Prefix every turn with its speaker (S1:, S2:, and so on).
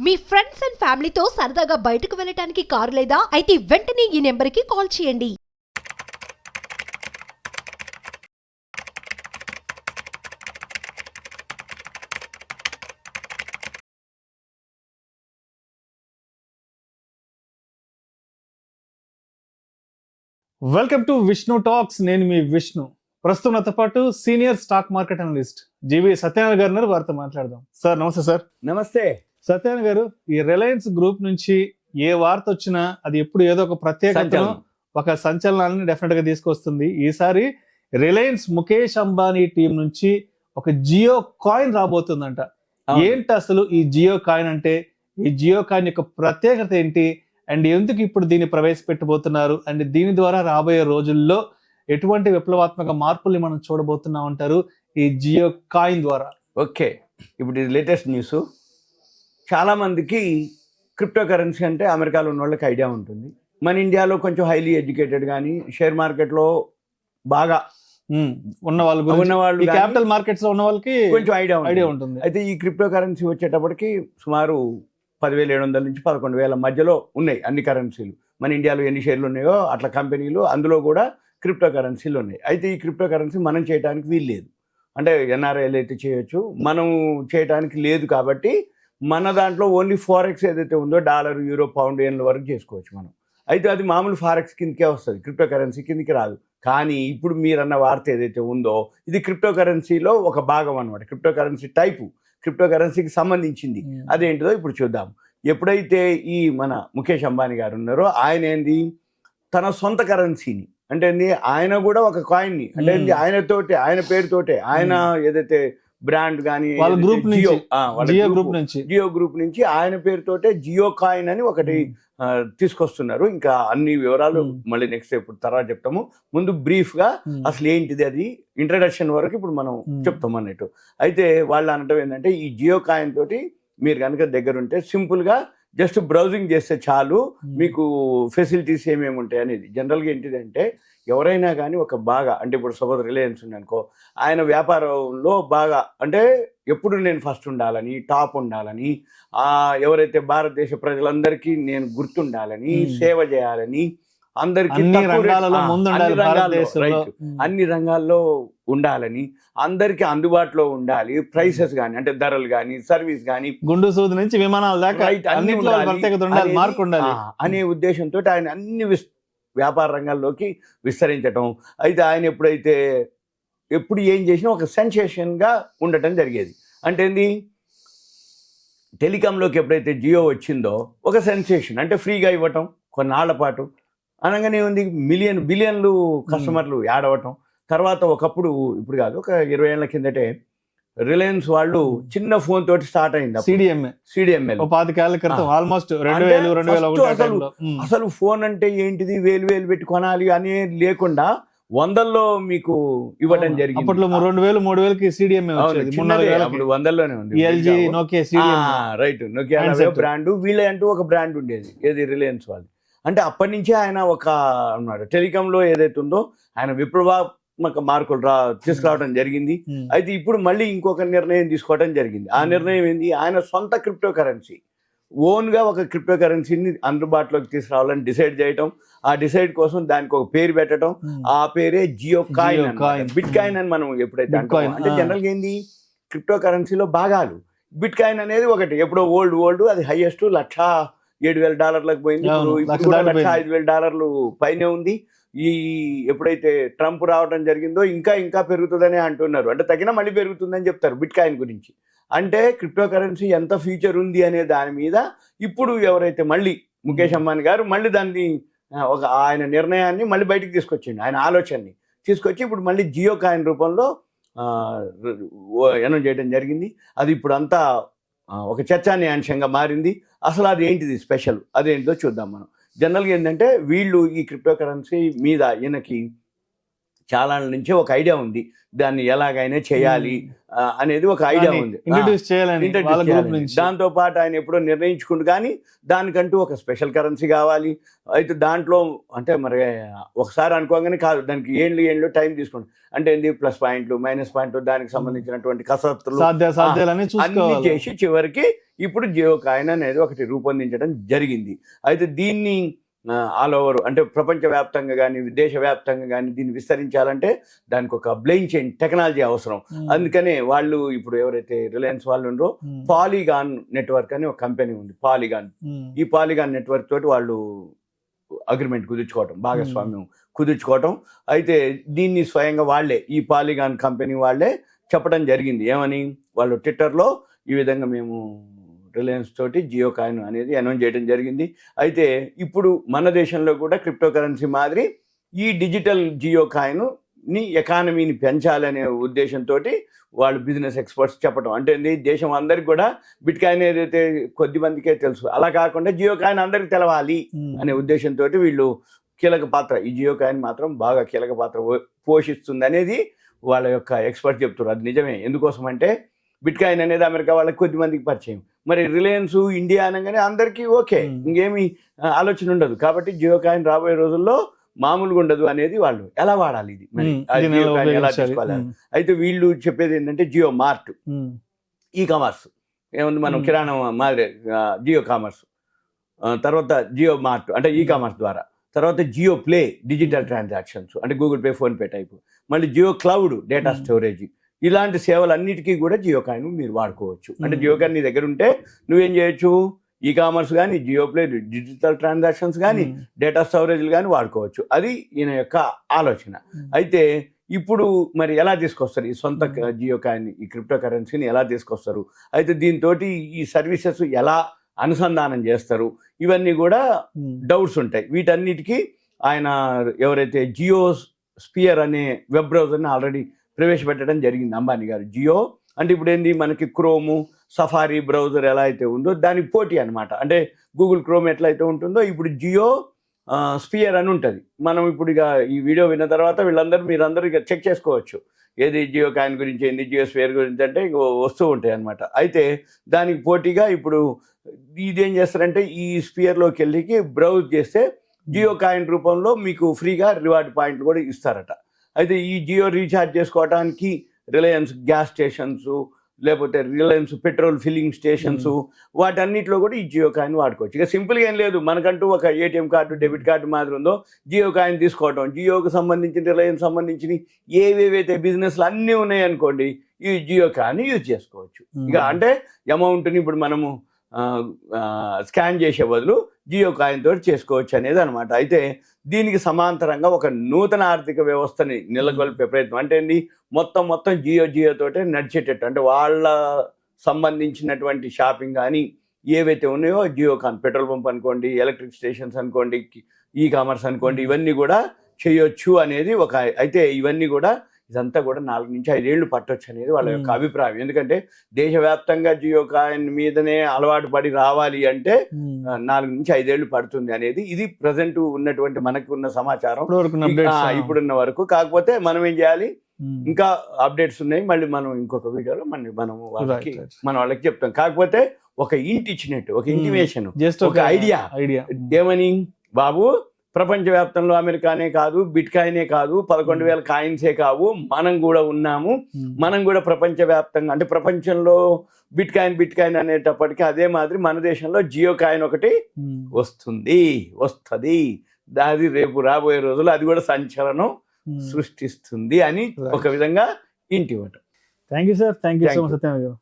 S1: Me friends and ఫ్యామిలీతో సరదాగా బయటకు వెళ్ళటానికి కారు లేదా అయితే వెంటనే ఈ నెంబర్కి కాల్ చేయండి.
S2: Welcome to Vishnu talks. నేను మీ విష్ణు. ప్రస్తుతం నాతో పాటు సీనియర్ స్టాక్ మార్కెట్ అనలిస్ట్ జీవి సత్యనారాయణ గారు ఉన్నారు. వారితో మాట్లాడదాం. సార్ నమస్తే. సార్
S3: నమస్తే.
S2: సత్యనారాయణ గారు, ఈ రిలయన్స్ గ్రూప్ నుంచి ఏ వార్త వచ్చినా అది ఎప్పుడు ఏదో ఒక ప్రత్యేకతను, ఒక సంచలనాన్ని డెఫినెట్ గా తీసుకొస్తుంది. ఈసారి రిలయన్స్ ముఖేష్ అంబానీ టీం నుంచి ఒక జియో కాయిన్ రాబోతుందంట. ఏంటి అసలు ఈ జియో కాయిన్ అంటే? ఈ జియో కాయిన్ యొక్క ప్రత్యేకత ఏంటి అండ్ ఎందుకు ఇప్పుడు దీన్ని ప్రవేశపెట్టబోతున్నారు అండ్ దీని ద్వారా రాబోయే రోజుల్లో ఎటువంటి విప్లవాత్మక మార్పుల్ని మనం చూడబోతున్నాం అంటారు ఈ జియో కాయిన్ ద్వారా?
S3: ఓకే, ఇప్పుడు ఇది లేటెస్ట్ న్యూస్. చాలా మందికి క్రిప్టో కరెన్సీ అంటే అమెరికాలో ఉన్న వాళ్ళకి ఐడియా ఉంటుంది. మన ఇండియాలో కొంచెం హైలీ ఎడ్యుకేటెడ్ కానీ షేర్ మార్కెట్లో బాగా
S2: ఉన్న వాళ్ళు, క్యాపిటల్ మార్కెట్స్ లో ఉన్న వాళ్ళకి కొంచెం ఐడియా ఉంటుంది.
S3: అయితే ఈ క్రిప్టో కరెన్సీ వచ్చేటప్పటికి సుమారు 10,700 నుంచి 11,000 మధ్యలో ఉన్నాయి అన్ని కరెన్సీలు. మన ఇండియాలో ఎన్ని షేర్లు ఉన్నాయో అట్లా కంపెనీలు, అందులో కూడా క్రిప్టో కరెన్సీలు ఉన్నాయి. అయితే ఈ క్రిప్టో కరెన్సీ మనం చేయడానికి వీలు లేదు. అంటే ఎన్ఆర్ఐలు అయితే చేయొచ్చు, మనం చేయడానికి లేదు. కాబట్టి మన దాంట్లో ఓన్లీ ఫారెక్స్ ఏదైతే ఉందో డాలర్, యూరో, పౌండ్, ఎన్ల వరకు చేసుకోవచ్చు మనం. అయితే అది మామూలు ఫారెక్స్ కిందకే వస్తుంది, క్రిప్టో కరెన్సీ కిందకి రాదు. కానీ ఇప్పుడు మీరన్న వార్త ఏదైతే ఉందో ఇది క్రిప్టో కరెన్సీలో ఒక భాగం అనమాట. క్రిప్టో కరెన్సీ టైపు, క్రిప్టో కరెన్సీకి సంబంధించింది. అదేంటిదో ఇప్పుడు చూద్దాం. ఎప్పుడైతే ఈ మన ముఖేష్ అంబానీ గారు ఉన్నారో ఆయన ఏంది తన సొంత కరెన్సీని, అంటే ఆయన కూడా ఒక కాయిన్ని, అంటే ఆయన పేరుతోటే ఆయన ఏదైతే బ్రాండ్ కానీ జియో గ్రూప్ నుంచి ఆయన పేరుతోటే జియో కాయిన్ అని ఒకటి తీసుకొస్తున్నారు. ఇంకా అన్ని వివరాలు మళ్ళీ నెక్స్ట్ ఇప్పుడు తర్వాత చెప్తాము. ముందు బ్రీఫ్ గా అసలు ఏంటిది అది ఇంట్రడక్షన్ వరకు ఇప్పుడు మనం చెప్తాం అన్నట్టు. అయితే వాళ్ళు అనటం ఏంటంటే ఈ జియో కాయిన్ తోటి మీరు కనుక దగ్గర ఉంటే సింపుల్ గా జస్ట్ బ్రౌజింగ్ చేస్తే చాలు, మీకు ఫెసిలిటీస్ ఏమేమి ఉంటాయి అనేది. జనరల్గా ఏంటిదంటే ఎవరైనా కానీ ఒక బాగా, అంటే ఇప్పుడు సపోజ్ రిలయన్స్ ఉంది అనుకో, ఆయన వ్యాపారంలో బాగా అంటే ఎప్పుడు నేను ఫస్ట్ ఉండాలని, టాప్ ఉండాలని, ఎవరైతే భారతదేశ ప్రజలందరికీ నేను గుర్తుండాలని, సేవ చేయాలని, అందరికీ అన్ని రంగాల్లో ఉండాలని, అందరికీ అందుబాటులో ఉండాలి, ప్రైసెస్ కానీ అంటే ధరలు కానీ సర్వీస్ కానీ
S2: గుండు సూది నుంచి విమానాల దాకా
S3: అనే ఉద్దేశంతో ఆయన అన్ని వ్యాపార రంగాల్లోకి విస్తరించటం. అయితే ఆయన ఎప్పుడు ఏం చేసినా ఒక సెన్సేషన్గా ఉండటం జరిగేది. అంటే ఏంది, టెలికాంలోకి ఎప్పుడైతే జియో వచ్చిందో ఒక సెన్సేషన్, అంటే ఫ్రీగా ఇవ్వటం కొన్నాళ్ల పాటు, అనగానే ఉంది బిలియన్లు కస్టమర్లు యాడ్ అవ్వటం. తర్వాత ఒకప్పుడు, ఇప్పుడు కాదు, ఒక 20 ఏళ్ల కిందటే రిలయన్స్ వాళ్ళు చిన్న ఫోన్ తోటి స్టార్ట్ అయింది, సిడిఎంఎల్.
S2: ఆల్మోస్ట్
S3: అసలు ఫోన్ అంటే ఏంటిది, వేలు పెట్టి కొనాలి అని లేకుండా 100లో మీకు ఇవ్వడం జరిగింది.
S2: అప్పట్లో 2,000, 3,000కి సిడిఎంఏ
S3: అప్పుడు 100లోనే ఉంది. రైట్, నోకియా బ్రాండ్, వీళ్ళే అంటూ ఒక బ్రాండ్ ఉండేది, ఏది రిలయన్స్ వాళ్ళు. అంటే అప్పటి నుంచే ఆయన ఒక అన్నాడు టెలికాంలో ఏదైతే ఉందో ఆయన విప్లవాత్మక మార్పులు తీసుకురావడం జరిగింది. అయితే ఇప్పుడు మళ్ళీ ఇంకొక నిర్ణయం తీసుకోవడం జరిగింది. ఆ నిర్ణయం ఏంది, ఆయన సొంత క్రిప్టో కరెన్సీ, ఓన్గా ఒక క్రిప్టో కరెన్సీని అందుబాటులోకి తీసుకురావాలని డిసైడ్ చేయటం. ఆ డిసైడ్ కోసం దానికి ఒక పేరు పెట్టడం, ఆ పేరే జియో కాయిన్, బిట్ కాయిన్ అని మనం ఎప్పుడైతే అంటాం. అంటే జనరల్గా ఏంది, క్రిప్టో కరెన్సీలో భాగాలు. బిట్ కాయిన్ అనేది ఒకటి, ఎప్పుడో ఓల్డ్ అది హైయెస్ట్ $107,000 పోయింది. ఇప్పుడు $105,000 పైనే ఉంది. ఈ ఎప్పుడైతే ట్రంప్ రావడం జరిగిందో ఇంకా పెరుగుతుందని అంటున్నారు. అంటే తగిన మళ్ళీ పెరుగుతుందని చెప్తారు బిట్ కాయిన్ గురించి. అంటే క్రిప్టో కరెన్సీ ఎంత ఫ్యూచర్ ఉంది అనే దాని మీద ఇప్పుడు ఎవరైతే మళ్ళీ ముఖేష్ అంబానీ గారు మళ్ళీ దాన్ని ఆయన నిర్ణయాన్ని మళ్ళీ బయటికి తీసుకొచ్చిండు, ఆయన ఆలోచనని తీసుకొచ్చి ఇప్పుడు మళ్ళీ జియో కాయిన్ రూపంలో అనౌన్స్ చేయడం జరిగింది. అది ఇప్పుడు అంతా ఒక చర్చానీయాంశంగా మారింది. అసలు అది ఏంటిది స్పెషల్, అదేంటిదో చూద్దాం మనం. జనరల్గా ఏంటంటే వీళ్ళు ఈ క్రిప్టో కరెన్సీ మీద ఈయనకి చాలా నుంచే ఒక ఐడియా ఉంది, దాన్ని ఎలాగైనా చేయాలి అనేది ఒక ఐడియా ఉంది,
S2: ఇంట్రడ్యూస్ చేయాలని వాళ్ళ గ్రూప్ నుంచి.
S3: దాంతో పాటు ఆయన ఎప్పుడో నిర్ణయించుకుంటూ, కానీ దానికంటూ ఒక స్పెషల్ కరెన్సీ కావాలి. అయితే దాంట్లో అంటే మరి ఒకసారి అనుకోగానే కాదు, దానికి ఏండ్లు టైం తీసుకుంటాం. అంటే ఏంది ప్లస్ పాయింట్లు మైనస్ పాయింట్లు, దానికి సంబంధించినటువంటి కసరత్తులు అన్ని చేసి చివరికి ఇప్పుడు జియో కాయిన్ అనేది ఒకటి రూపొందించడం జరిగింది. అయితే దీన్ని ఆల్ ఓవర్ అంటే ప్రపంచవ్యాప్తంగా కానీ దేశవ్యాప్తంగా కానీ దీన్ని విస్తరించాలంటే దానికి ఒక బ్లైన్ చైన్ టెక్నాలజీ అవసరం. అందుకనే వాళ్ళు ఇప్పుడు ఎవరైతే రిలయన్స్ వాళ్ళు ఉన్నారో పాలిగాన్ నెట్వర్క్ అని ఒక కంపెనీ ఉంది, పాలిగాన్. ఈ పాలిగాన్ నెట్వర్క్ తోటి వాళ్ళు అగ్రిమెంట్ కుదుర్చుకోవటం, భాగస్వామ్యం కుదుర్చుకోవటం. అయితే దీన్ని స్వయంగా వాళ్ళే, ఈ పాలిగాన్ కంపెనీ వాళ్ళే చెప్పడం జరిగింది. ఏమని? వాళ్ళు ట్విట్టర్లో ఈ విధంగా మేము రిలయన్స్ తోటి జియో కాయిన్ అనేది అనౌన్స్ చేయడం జరిగింది. అయితే ఇప్పుడు మన దేశంలో కూడా క్రిప్టో కరెన్సీ మాదిరి ఈ డిజిటల్ జియో కాయిన్ని ఎకానమీని పెంచాలనే ఉద్దేశంతో వాళ్ళు బిజినెస్ ఎక్స్పర్ట్స్ చెప్పడం. అంటే దేశం అందరికి కూడా బిట్ కాయిన్ ఏదైతే కొద్ది మందికే తెలుసు, అలా కాకుండా జియో కాయిన్ అందరికి తెలవాలి అనే ఉద్దేశంతో వీళ్ళు కీలక పాత్ర, ఈ జియో కాయిన్ మాత్రం బాగా కీలక పాత్ర పోషిస్తుంది అనేది వాళ్ళ యొక్క ఎక్స్పర్ట్ చెప్తున్నారు. అది నిజమే. ఎందుకోసం అంటే బిట్ కాయిన్ అనేది అమెరికా వాళ్ళకి కొద్ది మందికి పరిచయం, మరి రిలయన్స్ ఇండియా అనగానే అందరికీ ఓకే, ఇంకేమి ఆలోచన ఉండదు. కాబట్టి జియో కాయిన్ రాబోయే రోజుల్లో మామూలుగా ఉండదు అనేది వాళ్ళు ఎలా వాడాలి, ఇది మరి జియో కాయిన్ ఎలా తీసుకోవాలి. అయితే వీళ్ళు చెప్పేది ఏంటంటే జియో మార్ట్, ఈ కామర్స్ ఏముంది మనం కిరాణా మాదిరి జియో కామర్స్, తర్వాత జియో మార్ట్ అంటే ఈ కామర్స్ ద్వారా, తర్వాత జియో ప్లే డిజిటల్ ట్రాన్సాక్షన్స్ అంటే గూగుల్ పే ఫోన్పే టైపు, మళ్ళీ జియో క్లౌడ్ డేటా స్టోరేజ్, ఇలాంటి సేవలన్నిటికీ కూడా జియో కాయిన్ మీరు వాడుకోవచ్చు. అంటే జియో కాయిన్ నీ దగ్గర ఉంటే నువ్వేం చేయొచ్చు, ఈ కామర్స్ కానీ జియో ప్లే డిజిటల్ ట్రాన్సాక్షన్స్ కానీ డేటా స్టోరేజ్లు కానీ వాడుకోవచ్చు. అది ఈయన యొక్క ఆలోచన. అయితే ఇప్పుడు మరి ఎలా తీసుకొస్తారు ఈ సొంత జియో కాయిన్, ఈ క్రిప్టో కరెన్సీని ఎలా తీసుకొస్తారు, అయితే దీంతో ఈ సర్వీసెస్ ఎలా అనుసంధానం చేస్తారు, ఇవన్నీ కూడా డౌట్స్ ఉంటాయి. వీటన్నిటికీ ఆయన ఎవరైతే జియో స్పియర్ అనే వెబ్ బ్రౌజర్ని ఆల్రెడీ ప్రవేశపెట్టడం జరిగింది అంబానీ గారు. జియో అంటే ఇప్పుడు ఏంది, మనకి క్రోము సఫారీ బ్రౌజర్ ఎలా అయితే ఉందో దానికి పోటీ అనమాట. అంటే గూగుల్ క్రోమ్ ఎట్లయితే ఉంటుందో ఇప్పుడు జియో స్పియర్ అని ఉంటుంది. మనం ఇప్పుడు ఇక ఈ వీడియో విన్న తర్వాత మీరందరూ ఇక చెక్ చేసుకోవచ్చు, ఏది జియో కాయిన్ గురించి ఏంది, జియో స్పియర్ గురించి అంటే వస్తూ ఉంటాయి అనమాట. అయితే దానికి పోటీగా ఇప్పుడు ఇదేం చేస్తారంటే ఈ స్పియర్లోకి వెళ్ళి బ్రౌజ్ చేస్తే జియో కాయిన్ రూపంలో మీకు ఫ్రీగా రివార్డ్ పాయింట్లు కూడా ఇస్తారట. అయితే ఈ జియో రీఛార్జ్ చేసుకోవడానికి రిలయన్స్ గ్యాస్ స్టేషన్స్, లేకపోతే రిలయన్స్ పెట్రోల్ ఫిల్లింగ్ స్టేషన్స్, వాటన్నిటిలో కూడా ఈ జియో కాయిన్ వాడుకోవచ్చు. ఇక సింపుల్గా ఏం లేదు, మనకంటూ ఒక ఏటీఎం కార్డు డెబిట్ కార్డు మాదిరి ఉందో జియో కాయిన్ తీసుకోవటం, జియోకి సంబంధించిన రిలయన్స్ సంబంధించిన ఏవేవైతే బిజినెస్లు అన్నీ ఉన్నాయనుకోండి, ఈ జియో కాయిన్ యూజ్ చేసుకోవచ్చు. ఇక అంటే అమౌంట్ని ఇప్పుడు మనము స్కాన్ చేసే బదులు జియో కాయిన్ తోటి చేసుకోవచ్చు అనేది అనమాట. అయితే దీనికి సమాంతరంగా ఒక నూతన ఆర్థిక వ్యవస్థని నెలకొల్పే ప్రయత్నం. అంటే ఏంది, మొత్తం జియో తోటే నడిచేటట్టు, అంటే వాళ్ళ సంబంధించినటువంటి షాపింగ్ కానీ ఏవైతే ఉన్నాయో జియో కాన్, పెట్రోల్ పంప్ అనుకోండి, ఎలక్ట్రిక్ స్టేషన్స్ అనుకోండి, ఈ కామర్స్ అనుకోండి, ఇవన్నీ కూడా చేయొచ్చు అనేది ఒక. అయితే ఇవన్నీ కూడా ఇదంతా కూడా 4 నుంచి 5 ఏళ్ళు పట్టొచ్చు అనేది వాళ్ళ యొక్క అభిప్రాయం. ఎందుకంటే దేశవ్యాప్తంగా జియో కాయిన్ మీదనే అలవాటు పడి రావాలి అంటే 4 నుంచి 5 ఏళ్ళు పడుతుంది అనేది ఇది ప్రజెంట్ ఉన్నటువంటి మనకు ఉన్న సమాచారం ఇప్పుడున్న వరకు. కాకపోతే మనం ఏం చేయాలి, ఇంకా అప్డేట్స్ ఉన్నాయి, మళ్ళీ మనం ఇంకొక వీడియోలో మనం వాళ్ళకి చెప్తాం. కాకపోతే ఒక ఇంటి ఇచ్చినట్టు, ఒక ఇంటిమేషన్, ఒక ఐడియా ఏమని, బాబు ప్రపంచవ్యాప్తంలో అమెరికానే కాదు, బిట్ కాయినే కాదు, 11,000 కాయిన్సే కావు, మనం కూడా ఉన్నాము. మనం కూడా ప్రపంచవ్యాప్తంగా అంటే ప్రపంచంలో బిట్ కాయిన్ అనేటప్పటికీ అదే మాదిరి మన దేశంలో జియో కాయిన్ ఒకటి వస్తుంది. అది రేపు రాబోయే రోజుల్లో అది కూడా సంచలనం సృష్టిస్తుంది అని ఒక విధంగా ఇంటి ఇవ్వటం.
S2: Thank you sir, thank you so much Satyanarayana గారు.